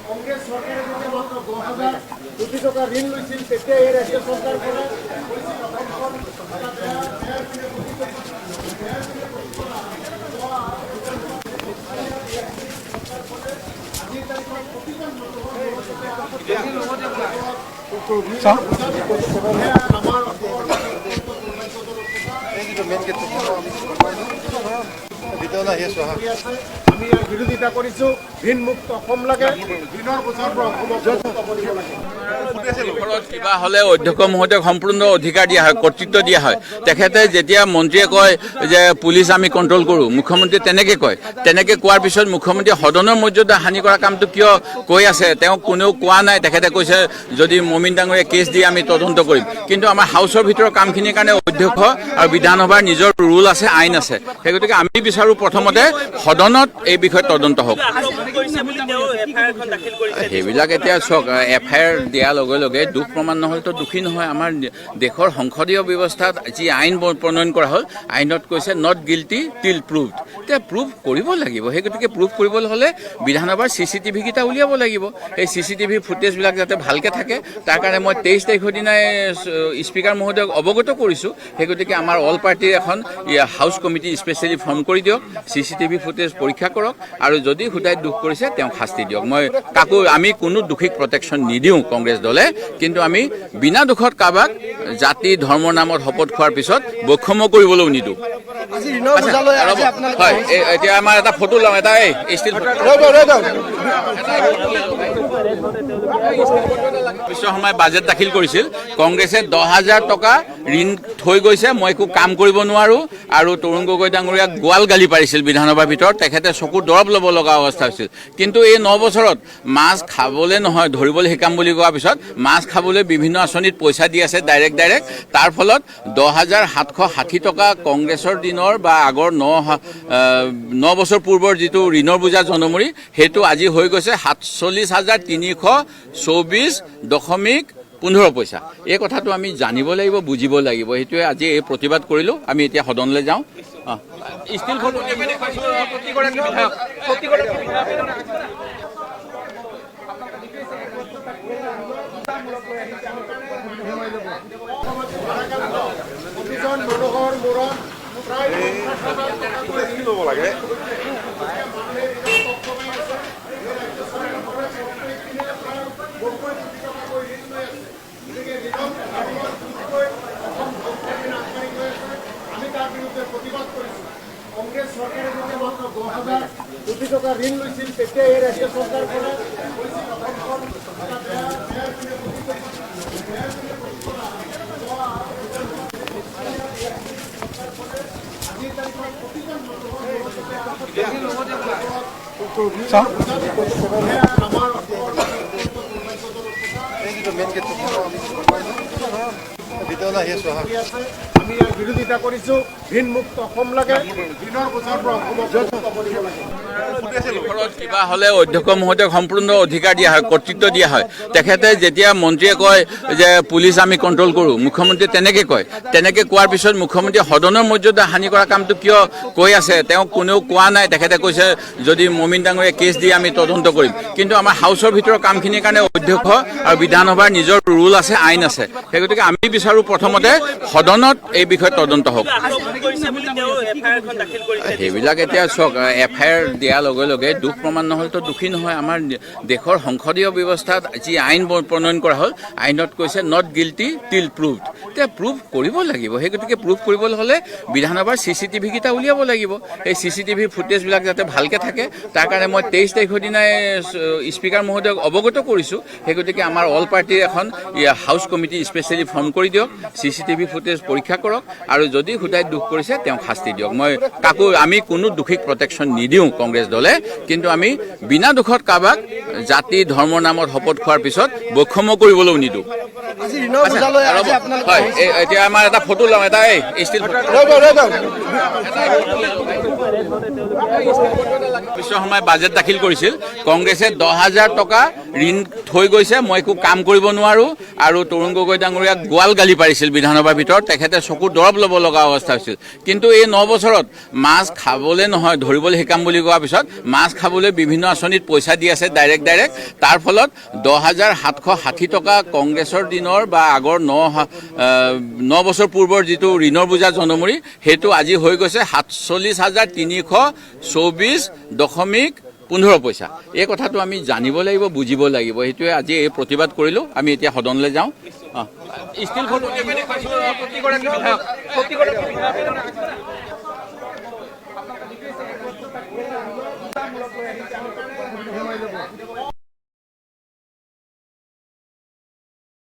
কংগ্রেস সরকারের মধ্যে মাত্র 2000 কোটি টাকা ঋণ লইছিল তেতিয়া এই রাজ্য সরকার করে আমি বিৰোধিতা কৰিছো ঋণ মুক্ত অসম লাগে ঋণৰ বোজাৰ পৰা অসমক কিবা হলে অধ্যক্ষ মহোদয়ক সম্পূৰ্ণ অধিকাৰ দিয়া হয় কৰ্তৃত্ব দিয়া হয় তেখেতে যেতিয়া মন্ত্ৰীয়ে কয় যে পুলিচ আমি কণ্ট্ৰল কৰোঁ মুখ্যমন্ত্ৰীয়ে তেনেকৈ কয় তেনেকৈ কোৱাৰ পিছত মুখ্যমন্ত্ৰীয়ে সদনৰ মৰ্যাদা হানি কৰা কামটো কিয় কৈ আছে তেওঁ কোনেও কোৱা নাই তেখেতে কৈছে যদি মমিন ডাঙৰীয়ে কেছ দিয়ে আমি তদন্ত কৰিম কিন্তু আমাৰ হাউচৰ ভিতৰৰ কামখিনিৰ কাৰণে অধ্যক্ষ আৰু বিধানসভাৰ নিজৰ ৰুল আছে আইন আছে সেই গতিকে আমি বিচাৰোঁ প্ৰথমতে সদনত এই বিষয়ে তদন্ত হওক সেইবিলাক এতিয়া চাওক এফআইআৰ দিয়াৰ লগে লগে দুখ প্ৰমাণ নহ'লেতো দোষী নহয় আমাৰ দেশৰ সংসদীয় ব্যৱস্থাত যি আইন প্ৰণয়ন কৰা হ'ল আইনত কৈছে নট গিল্টি টিল প্ৰুভড এতিয়া প্ৰুভ কৰিব লাগিব সেই গতিকে প্ৰুভ কৰিবলৈ হ'লে বিধানসভাৰ CCTV কেইটা উলিয়াব লাগিব সেই CCTV ফুটেজবিলাক যাতে ভালকৈ থাকে তাৰ কাৰণে মই 23 তাৰিখৰ দিনাই স্পীকাৰ মহোদয়ক অৱগত কৰিছোঁ সেই গতিকে আমাৰ অল পাৰ্টিৰ এখন হাউচ কমিটি স্পেচিয়েলি ফৰ্ম কৰি দিয়ক CCTV ফুটেজ পৰীক্ষা কৰক আৰু যদি সুদাই দুখ কৰিছে তেওঁক শাস্তি দিয়ক মই কাকো আমি কোনো দোষীক প্ৰটেকশ্যন নিদিওঁ কংগ্ৰেছ দলে কিন্তু আমি বিনা দুখত কাৰোবাক জাতি ধৰ্মৰ নামত শপত খোৱাৰ পিছত বৈষম্য কৰিবলৈও নিদিওঁ হয় এতিয়া আমাৰ এটা ফটো লওঁ এটা ষ্টিল বিশ্বসমাই বাজেট দাখিল কৰিছিল কংগ্ৰেছে 10,000 টকা ঋণ থৈ গৈছে মই একো কাম কৰিব নোৱাৰোঁ আৰু তৰুণ গগৈ ডাঙৰীয়াক গোৱাল গালি পাৰিছিল বিধানসভাৰ ভিতৰত তেখেতে চকুৰ দৰৱ ল'ব লগা অৱস্থা হৈছিল কিন্তু এই 9 বছৰত মাছ খাবলৈ নহয় ধৰিবলৈ শিকাম বুলি কোৱাৰ পিছত মাছ খাবলৈ বিভিন্ন আঁচনিত পইচা দি আছে ডাইৰেক্ট তাৰ ফলত 10,760 টকা কংগ্ৰেছৰ দিনৰ বা আগৰ 9 বছৰ পূৰ্বৰ যিটো ঋণৰ বোজা জনমুৰি সেইটো আজি হৈ গৈছে 47,324.15 পইচা এই কথাটো আমি জানিব লাগিব বুজিব লাগিব সেইটোৱে আজি এই প্ৰতিবাদ কৰিলোঁ আমি এতিয়া সদনলৈ যাওঁ ষ্টিল ফটো কংগ্ৰেছ সৰকাৰৰ মধ্যে মাত্ৰ 2000 কোটি টকা ঋণ লৈছিল তেতিয়া এই ৰাজ্য সৰকাৰ পৰা আমি বিৰোধিতা কৰিছো ঋণ মুক্ত অসম লাগে ঋণৰ বোজাৰ পৰা অসমক কিবা হলে অধ্যক্ষ মহোদয়ক সম্পূৰ্ণ অধিকাৰ দিয়া হয় কৰ্তৃত্ব দিয়া হয় তেখেতে যেতিয়া মন্ত্ৰীয়ে কয় যে পুলিচ আমি কণ্ট্ৰল কৰোঁ মুখ্যমন্ত্ৰীয়ে তেনেকৈ কয় তেনেকৈ কোৱাৰ পিছত মুখ্যমন্ত্ৰীয়ে সদনৰ মৰ্যাদা হানি কৰা কামটো কিয় কৈ আছে তেওঁ কোনেও কোৱা নাই তেখেতে কৈছে যদি মমিন ডাঙৰীয়ে কেছ দিয়ে আমি তদন্ত কৰিম কিন্তু আমাৰ হাউচৰ ভিতৰৰ কামখিনিৰ কাৰণে অধ্যক্ষ আৰু বিধানসভাৰ নিজৰ ৰুল আছে আইন আছে সেই গতিকে আমি বিচাৰোঁ প্ৰথমতে সদনত এই বিষয়ে তদন্ত হওক সেইবিলাক এতিয়া চাওক এফআইআৰ দিয়াৰ লগে লগে দুখ প্ৰমাণ নহ'লেতো দোষী নহয় আমাৰ দেশৰ সংসদীয় ব্যৱস্থাত যি আইন প্ৰণয়ন কৰা হ'ল আইনত কৈছে নট গিল্টি টিল প্ৰুভড এতিয়া প্ৰুভ কৰিব লাগিব সেই গতিকে প্ৰুভ কৰিবলৈ হ'লে বিধানসভাৰ CCTV কেইটা উলিয়াব লাগিব সেই CCTV ফুটেজবিলাক যাতে ভালকৈ থাকে তাৰ কাৰণে মই 23 তাৰিখৰ দিনাই স্পীকাৰ মহোদয়ক অৱগত কৰিছোঁ সেই গতিকে আমাৰ অল পাৰ্টিৰ এখন হাউচ কমিটি স্পেচিয়েলি ফৰ্ম কৰি দিয়ক CCTV ফুটেজ পৰীক্ষা কৰক আৰু যদি সুদাই দুখ কৰিছে তেওঁক শাস্তি দিয়ক মই কাকো আমি কোনো দোষীক প্ৰটেকশ্যন নিদিওঁ কংগ্ৰেছ দলে কিন্তু আমি বিনা দুখত কাৰোবাক জাতি ধৰ্মৰ নামত শপত খোৱাৰ পিছত বৈষম্য কৰিবলৈও নিদিওঁ হয় এতিয়া আমাৰ এটা ফটো লওঁ এটা ষ্টিল কিছু সময় বাজেট দাখিল কৰিছিল কংগ্ৰেছে 10,000 টকা ঋণ থৈ গৈছে মই একো কাম কৰিব নোৱাৰো আৰু তৰুণ গগৈ ডাঙৰীয়াক গোৱাল গালি পাৰিছিল বিধানসভাৰ ভিতৰত তেখেতে চকু দৰব ল'ব লগা অৱস্থা হৈছিল কিন্তু এই 9 বছৰত মাছ খাবলৈ নহয় ধৰিবলৈ শিকাম বুলি কোৱাৰ পিছত মাছ খাবলৈ বিভিন্ন আঁচনিত পইচা দি আছে ডাইৰেক্ট তাৰ ফলত 10,760 টকা কংগ্ৰেছৰ দিনৰ বা আগৰ 9 বছৰ পূৰ্বৰ যিটো ঋণৰ বোজা জনমুৰি সেইটো আজি হৈ গৈছে 47,324.15 পইচা এই কথাটো আমি জানিব লাগিব বুজিব লাগিব সেইটোৱে আজি এই প্ৰতিবাদ কৰিলোঁ আমি এতিয়া সদনলৈ যাওঁ ষ্টিল ফটো প্ৰতিগৰাকী বিধায়ক